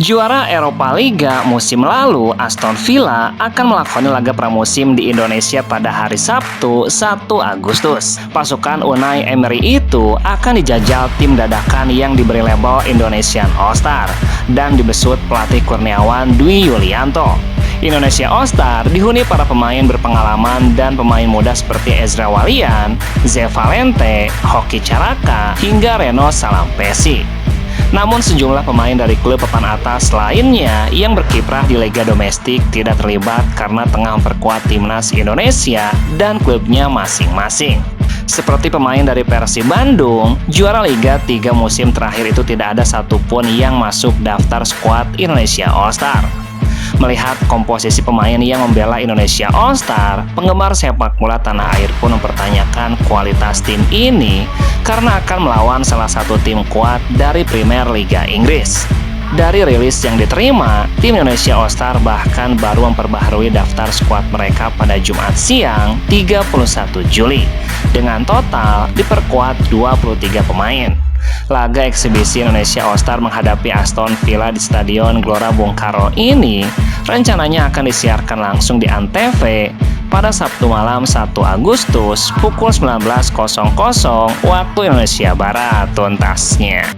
Juara Eropa Liga musim lalu, Aston Villa akan melakoni laga pramusim di Indonesia pada hari Sabtu, 1 Agustus. Pasukan Unai Emery itu akan dijajal tim dadakan yang diberi label Indonesian All-Star dan dibesut pelatih Kurniawan Dwi Yulianto. Indonesia All-Star dihuni para pemain berpengalaman dan pemain muda seperti Ezra Walian, Ze Valente, Hoki Caraka, hingga Reno Salampesi. Namun sejumlah pemain dari klub papan atas lainnya yang berkiprah di liga domestik tidak terlibat karena tengah memperkuat timnas Indonesia dan klubnya masing-masing. Seperti pemain dari Persib Bandung, juara Liga 3 musim terakhir itu tidak ada satupun yang masuk daftar skuad Indonesia All-Star. Melihat komposisi pemain yang membela Indonesia All-Star, penggemar sepak bola tanah air pun mempertanyakan kualitas tim ini karena akan melawan salah satu tim kuat dari Premier Liga Inggris. Dari rilis yang diterima, tim Indonesia All-Star bahkan baru memperbaharui daftar skuad mereka pada Jumat siang 31 Juli dengan total diperkuat 23 pemain. Laga eksibisi Indonesia All-Star menghadapi Aston Villa di Stadion Gelora Bung Karno ini rencananya akan disiarkan langsung di Antv pada Sabtu malam 1 Agustus pukul 19.00 waktu Indonesia Barat tuntasnya.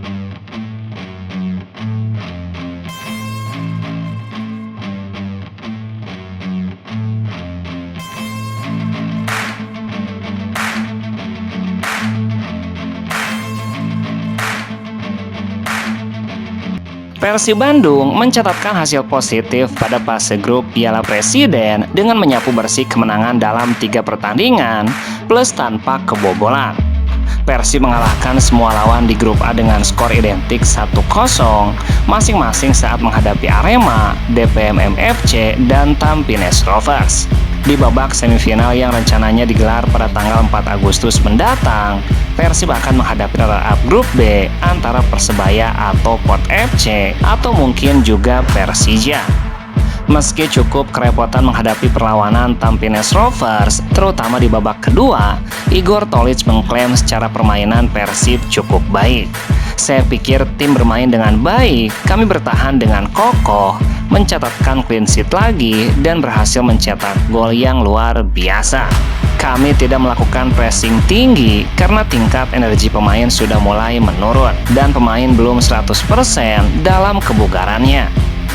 Persib Bandung mencatatkan hasil positif pada fase grup Piala Presiden dengan menyapu bersih kemenangan dalam 3 pertandingan plus tanpa kebobolan. Persib mengalahkan semua lawan di grup A dengan skor identik 1-0 masing-masing saat menghadapi Arema, DPMM FC, dan Tampines Rovers. Di babak semifinal yang rencananya digelar pada tanggal 4 Agustus mendatang, Persib akan menghadapi runner-up grup B antara Persebaya atau Port FC atau mungkin juga Persija. Meski cukup kerepotan menghadapi perlawanan Tampines Rovers, terutama di babak kedua, Igor Tolic mengklaim secara permainan Persib cukup baik. Saya pikir tim bermain dengan baik, kami bertahan dengan kokoh, mencatatkan clean sheet lagi, dan berhasil mencetak gol yang luar biasa. Kami tidak melakukan pressing tinggi karena tingkat energi pemain sudah mulai menurun dan pemain belum 100% dalam kebugarannya.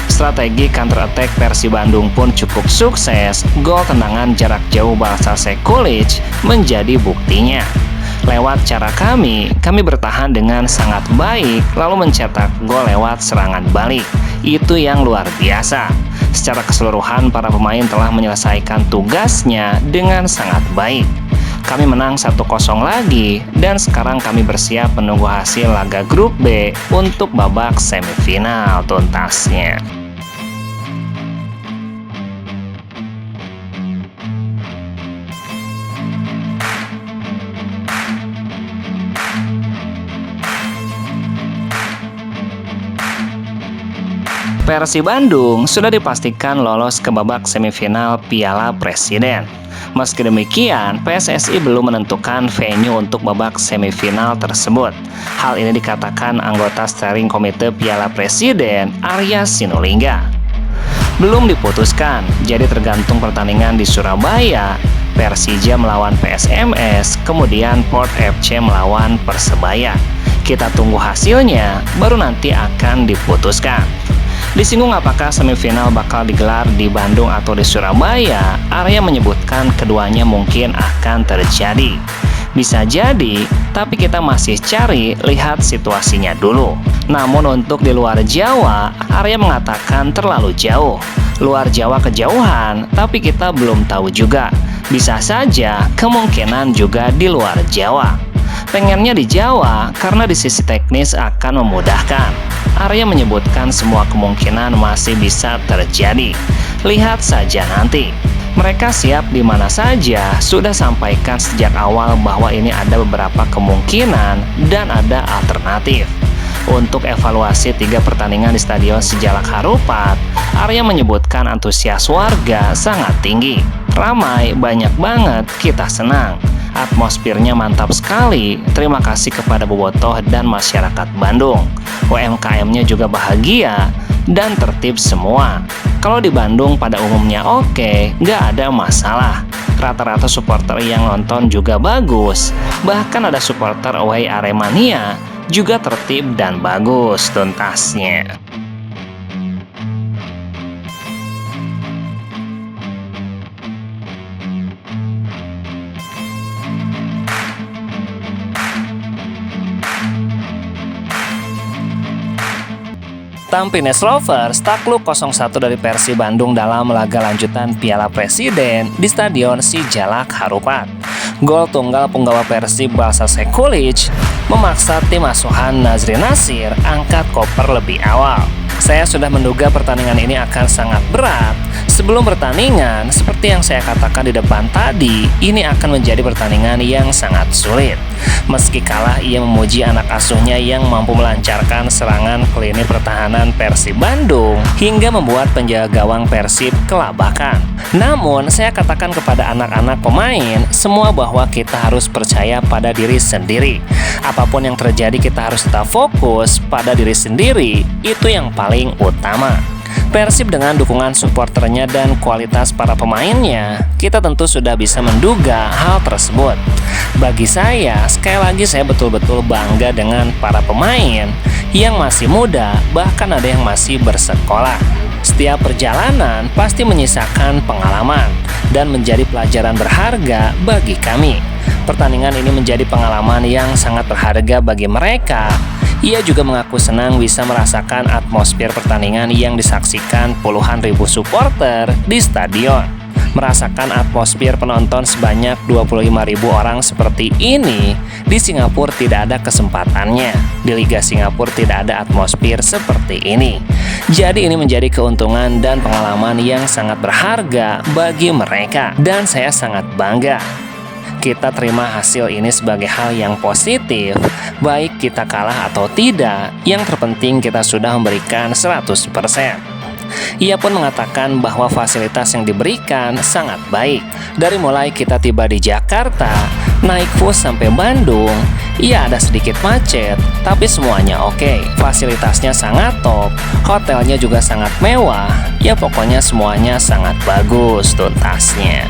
Strategi counter attack Persib Bandung pun cukup sukses. Gol tendangan jarak jauh Balsa Sekulic menjadi buktinya. Lewat cara kami bertahan dengan sangat baik lalu mencetak gol lewat serangan balik. Itu yang luar biasa. Secara keseluruhan para pemain telah menyelesaikan tugasnya dengan sangat baik. Kami menang 1-0 lagi dan sekarang kami bersiap menunggu hasil laga grup B untuk babak semifinal tuntasnya. Persib Bandung sudah dipastikan lolos ke babak semifinal Piala Presiden. Meski demikian, PSSI belum menentukan venue untuk babak semifinal tersebut. Hal ini dikatakan anggota steering komite Piala Presiden, Arya Sinulinga. Belum diputuskan, jadi tergantung pertandingan di Surabaya, Persija melawan PSMS, kemudian Port FC melawan Persebaya. Kita tunggu hasilnya, baru nanti akan diputuskan. Disinggung apakah semifinal bakal digelar di Bandung atau di Surabaya, Arya menyebutkan keduanya mungkin akan terjadi. Bisa jadi, tapi kita masih cari lihat situasinya dulu. Namun untuk di luar Jawa, Arya mengatakan terlalu jauh. Luar Jawa kejauhan, tapi kita belum tahu juga. Bisa saja kemungkinan juga di luar Jawa. Pengennya di Jawa karena di sisi teknis akan memudahkan. Arya menyebutkan semua kemungkinan masih bisa terjadi. Lihat saja nanti. Mereka siap di mana saja, sudah sampaikan sejak awal bahwa ini ada beberapa kemungkinan dan ada alternatif. Untuk evaluasi 3 pertandingan di Stadion Sijalak Harupat, Arya menyebutkan antusias warga sangat tinggi. Ramai, banyak banget, kita senang. Atmosfernya mantap sekali. Terima kasih kepada bobotoh dan masyarakat Bandung. UMKM-nya juga bahagia. dan tertib semua. Kalau di Bandung pada umumnya oke, nggak ada masalah. Rata-rata supporter yang nonton juga bagus. Bahkan ada supporter away Aremania juga tertib dan bagus tuntasnya. Tampines Rovers takluk 0-1 dari Persib Bandung dalam laga lanjutan Piala Presiden di Stadion Sijalak Harupat. Gol tunggal punggawa Persib Balsa Sekulic memaksa tim asuhan Nazri Nasir angkat koper lebih awal. Saya sudah menduga pertandingan ini akan sangat berat. Sebelum pertandingan, seperti yang saya katakan di depan tadi, ini akan menjadi pertandingan yang sangat sulit. Meski kalah, ia memuji anak asuhnya yang mampu melancarkan serangan ke lini pertahanan Persib Bandung hingga membuat penjaga gawang Persib kelabakan. Namun, saya katakan kepada anak-anak pemain semua bahwa kita harus percaya pada diri sendiri. Apapun yang terjadi, kita harus tetap fokus pada diri sendiri. Itu yang paling utama. Persib dengan dukungan suporternya dan kualitas para pemainnya, kita tentu sudah bisa menduga hal tersebut. Bagi saya, sekali lagi saya betul-betul bangga dengan para pemain yang masih muda, bahkan ada yang masih bersekolah. Setiap perjalanan pasti menyisakan pengalaman dan menjadi pelajaran berharga bagi kami. Pertandingan ini menjadi pengalaman yang sangat berharga bagi mereka. Ia juga mengaku senang bisa merasakan atmosfer pertandingan yang disaksikan puluhan ribu supporter di stadion. Merasakan atmosfer penonton sebanyak 25.000 orang seperti ini di Singapura tidak ada kesempatannya. Di Liga Singapura tidak ada atmosfer seperti ini. Jadi ini menjadi keuntungan dan pengalaman yang sangat berharga bagi mereka dan saya sangat bangga. Kita terima hasil ini sebagai hal yang positif, baik kita kalah atau tidak, yang terpenting kita sudah memberikan 100%. Ia pun mengatakan bahwa fasilitas yang diberikan sangat baik. Dari mulai kita tiba di Jakarta, naik bus sampai Bandung, ia ada sedikit macet, tapi semuanya oke. Fasilitasnya sangat top, hotelnya juga sangat mewah, ya pokoknya semuanya sangat bagus tuntasnya.